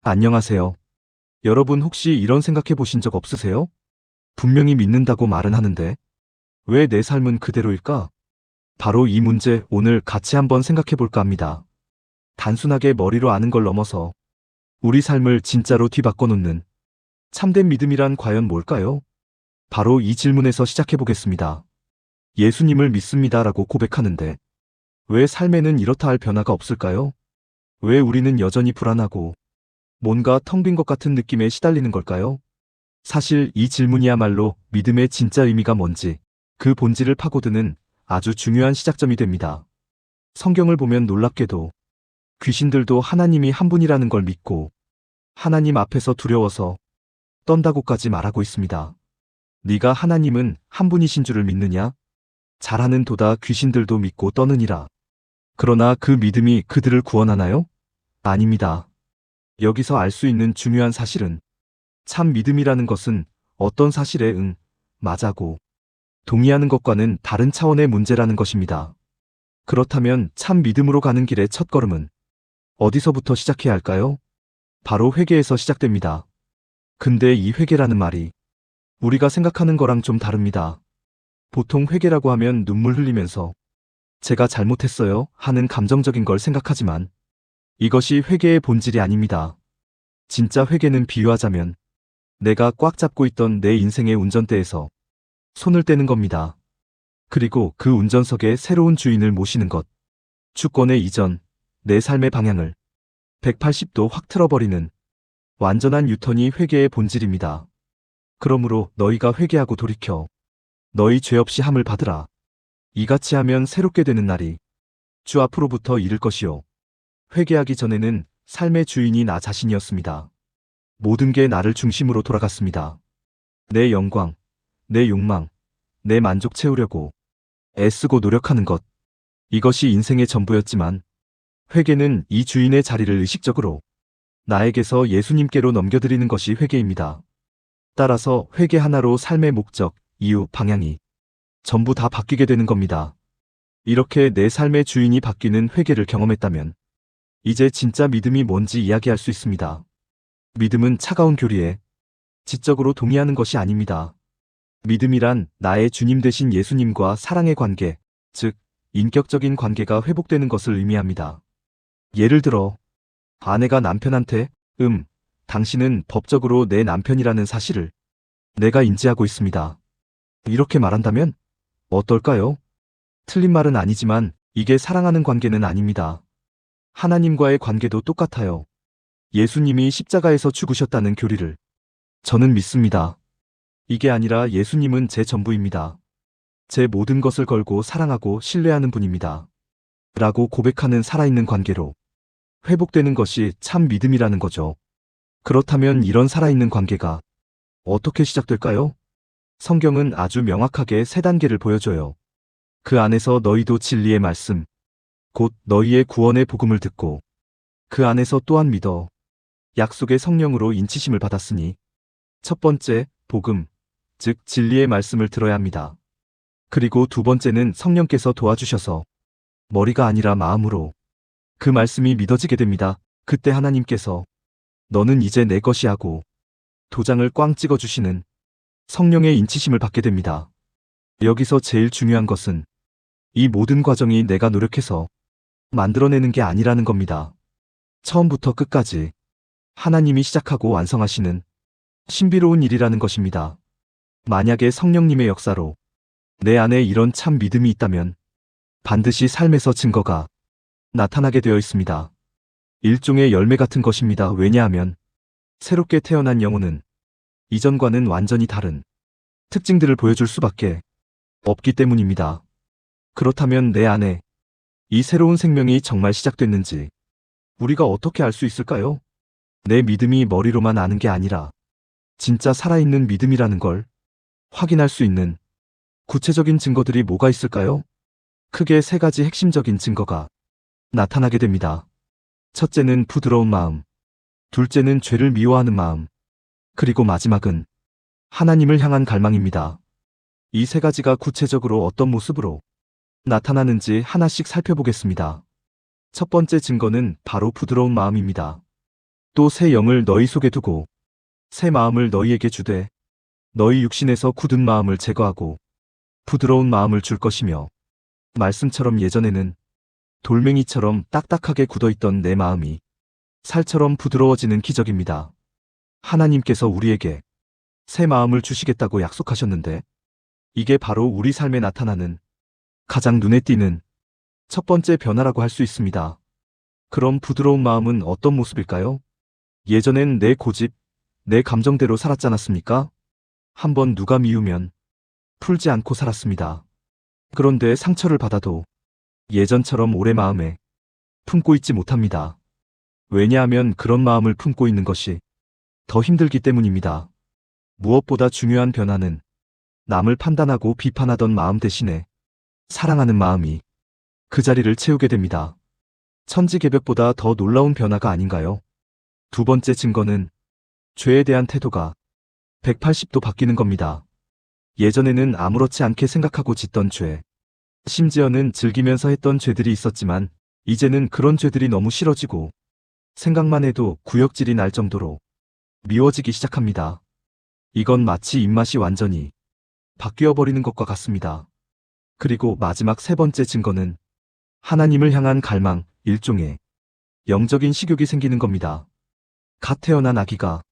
안녕하세요. 여러분 혹시 이런 생각해 보신 적 없으세요? 분명히 믿는다고 말은 하는데 왜 내 삶은 그대로일까? 바로 이 문제 오늘 같이 한번 생각해 볼까 합니다. 단순하게 머리로 아는 걸 넘어서 우리 삶을 진짜로 뒤바꿔 놓는 참된 믿음이란 과연 뭘까요? 바로 이 질문에서 시작해 보겠습니다. 예수님을 믿습니다라고 고백하는데 왜 삶에는 이렇다 할 변화가 없을까요? 왜 우리는 여전히 불안하고 뭔가 텅 빈 것 같은 느낌에 시달리는 걸까요? 사실 이 질문이야말로 믿음의 진짜 의미가 뭔지 그 본질을 파고드는 아주 중요한 시작점이 됩니다. 성경을 보면 놀랍게도 귀신들도 하나님이 한 분이라는 걸 믿고 하나님 앞에서 두려워서 떤다고까지 말하고 있습니다. 네가 하나님은 한 분이신 줄을 믿느냐? 잘하는 도다 귀신들도 믿고 떠느니라. 그러나 그 믿음이 그들을 구원하나요? 아닙니다. 여기서 알 수 있는 중요한 사실은 참 믿음이라는 것은 어떤 사실에 맞아고 동의하는 것과는 다른 차원의 문제라는 것입니다. 그렇다면 참 믿음으로 가는 길의 첫걸음은 어디서부터 시작해야 할까요? 바로 회개에서 시작됩니다. 근데 이 회개라는 말이 우리가 생각하는 거랑 좀 다릅니다. 보통 회개라고 하면 눈물 흘리면서 제가 잘못했어요 하는 감정적인 걸 생각하지만 이것이 회개의 본질이 아닙니다. 진짜 회개는 비유하자면 내가 꽉 잡고 있던 내 인생의 운전대에서 손을 떼는 겁니다. 그리고 그 운전석에 새로운 주인을 모시는 것. 주권의 이전, 내 삶의 방향을 180도 확 틀어버리는 완전한 유턴이 회개의 본질입니다. 그러므로 너희가 회개하고 돌이켜 너희 죄 없이 함을 받으라. 이같이 하면 새롭게 되는 날이 주 앞으로부터 이를 것이요. 회개하기 전에는 삶의 주인이 나 자신이었습니다. 모든 게 나를 중심으로 돌아갔습니다. 내 영광, 내 욕망, 내 만족 채우려고 애쓰고 노력하는 것. 이것이 인생의 전부였지만 회개는 이 주인의 자리를 의식적으로 나에게서 예수님께로 넘겨드리는 것이 회개입니다. 따라서 회개 하나로 삶의 목적, 이유, 방향이 전부 다 바뀌게 되는 겁니다. 이렇게 내 삶의 주인이 바뀌는 회개를 경험했다면 이제 진짜 믿음이 뭔지 이야기할 수 있습니다. 믿음은 차가운 교리에 지적으로 동의하는 것이 아닙니다. 믿음이란 나의 주님 되신 예수님과 사랑의 관계, 즉 인격적인 관계가 회복되는 것을 의미합니다. 예를 들어 아내가 남편한테 당신은 법적으로 내 남편이라는 사실을 내가 인지하고 있습니다. 이렇게 말한다면 어떨까요? 틀린 말은 아니지만 이게 사랑하는 관계는 아닙니다. 하나님과의 관계도 똑같아요. 예수님이 십자가에서 죽으셨다는 교리를 저는 믿습니다. 이게 아니라 예수님은 제 전부입니다. 제 모든 것을 걸고 사랑하고 신뢰하는 분입니다. 라고 고백하는 살아있는 관계로 회복되는 것이 참 믿음이라는 거죠. 그렇다면 이런 살아있는 관계가 어떻게 시작될까요? 성경은 아주 명확하게 세 단계를 보여줘요. 그 안에서 너희도 진리의 말씀, 곧 너희의 구원의 복음을 듣고 그 안에서 또한 믿어 약속의 성령으로 인치심을 받았으니 첫 번째, 복음, 즉 진리의 말씀을 들어야 합니다. 그리고 두 번째는 성령께서 도와주셔서 머리가 아니라 마음으로 그 말씀이 믿어지게 됩니다. 그때 하나님께서 너는 이제 내 것이 하고 도장을 꽝 찍어주시는 성령의 인치심을 받게 됩니다. 여기서 제일 중요한 것은 이 모든 과정이 내가 노력해서 만들어내는 게 아니라는 겁니다. 처음부터 끝까지 하나님이 시작하고 완성하시는 신비로운 일이라는 것입니다. 만약에 성령님의 역사로 내 안에 이런 참 믿음이 있다면 반드시 삶에서 증거가 나타나게 되어 있습니다. 일종의 열매 같은 것입니다. 왜냐하면 새롭게 태어난 영혼은 이전과는 완전히 다른 특징들을 보여줄 수밖에 없기 때문입니다. 그렇다면 내 안에 이 새로운 생명이 정말 시작됐는지 우리가 어떻게 알 수 있을까요? 내 믿음이 머리로만 아는 게 아니라 진짜 살아있는 믿음이라는 걸 확인할 수 있는 구체적인 증거들이 뭐가 있을까요? 크게 세 가지 핵심적인 증거가 나타나게 됩니다. 첫째는 부드러운 마음, 둘째는 죄를 미워하는 마음, 그리고 마지막은 하나님을 향한 갈망입니다. 이 세 가지가 구체적으로 어떤 모습으로 나타나는지 하나씩 살펴보겠습니다. 첫 번째 증거는 바로 부드러운 마음입니다. 또 새 영을 너희 속에 두고 새 마음을 너희에게 주되 너희 육신에서 굳은 마음을 제거하고 부드러운 마음을 줄 것이며 말씀처럼 예전에는 돌멩이처럼 딱딱하게 굳어있던 내 마음이 살처럼 부드러워지는 기적입니다. 하나님께서 우리에게 새 마음을 주시겠다고 약속하셨는데 이게 바로 우리 삶에 나타나는 가장 눈에 띄는 첫 번째 변화라고 할 수 있습니다. 그럼 부드러운 마음은 어떤 모습일까요? 예전엔 내 고집, 내 감정대로 살았지 않았습니까? 한번 누가 미우면 풀지 않고 살았습니다. 그런데 상처를 받아도 예전처럼 오래 마음에 품고 있지 못합니다. 왜냐하면 그런 마음을 품고 있는 것이 더 힘들기 때문입니다. 무엇보다 중요한 변화는 남을 판단하고 비판하던 마음 대신에 사랑하는 마음이 그 자리를 채우게 됩니다. 천지개벽보다 더 놀라운 변화가 아닌가요? 두 번째 증거는 죄에 대한 태도가 180도 바뀌는 겁니다. 예전에는 아무렇지 않게 생각하고 짓던 죄, 심지어는 즐기면서 했던 죄들이 있었지만 이제는 그런 죄들이 너무 싫어지고 생각만 해도 구역질이 날 정도로 미워지기 시작합니다. 이건 마치 입맛이 완전히 바뀌어 버리는 것과 같습니다. 그리고 마지막 세 번째 증거는 하나님을 향한 갈망, 일종의 영적인 식욕이 생기는 겁니다. 갓 태어난 아기가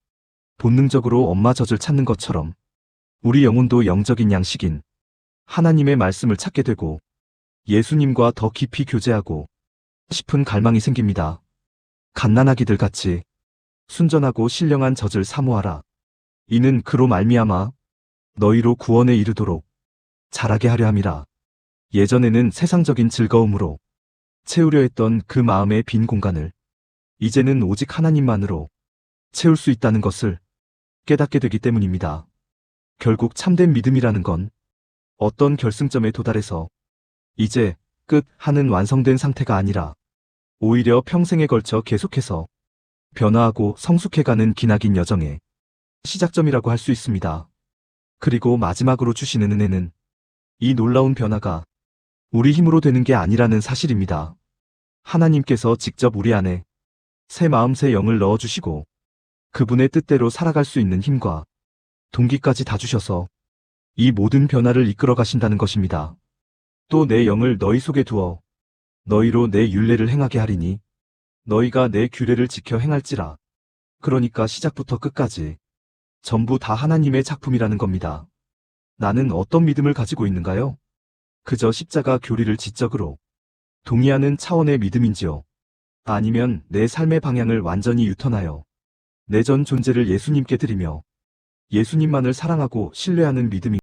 본능적으로 엄마 젖을 찾는 것처럼 우리 영혼도 영적인 양식인 하나님의 말씀을 찾게 되고 예수님과 더 깊이 교제하고 싶은 갈망이 생깁니다. 갓난아기들 같이 순전하고 신령한 젖을 사모하라. 이는 그로 말미암아 너희로 구원에 이르도록 자라게 하려 함이라. 예전에는 세상적인 즐거움으로 채우려 했던 그 마음의 빈 공간을 이제는 오직 하나님만으로 채울 수 있다는 것을 깨닫게 되기 때문입니다. 결국 참된 믿음이라는 건 어떤 결승점에 도달해서 이제 끝 하는 완성된 상태가 아니라 오히려 평생에 걸쳐 계속해서 변화하고 성숙해가는 기나긴 여정의 시작점이라고 할 수 있습니다. 그리고 마지막으로 주시는 은혜는 이 놀라운 변화가 우리 힘으로 되는 게 아니라는 사실입니다. 하나님께서 직접 우리 안에 새 마음 새 영을 넣어주시고 그분의 뜻대로 살아갈 수 있는 힘과 동기까지 다 주셔서 이 모든 변화를 이끌어 가신다는 것입니다. 또 내 영을 너희 속에 두어 너희로 내 율례를 행하게 하리니 너희가 내 규례를 지켜 행할지라. 그러니까 시작부터 끝까지 전부 다 하나님의 작품이라는 겁니다. 나는 어떤 믿음을 가지고 있는가요? 그저 십자가 교리를 지적으로 동의하는 차원의 믿음인지요? 아니면 내 삶의 방향을 완전히 유턴하여 내 전 존재를 예수님께 드리며 예수님만을 사랑하고 신뢰하는 믿음이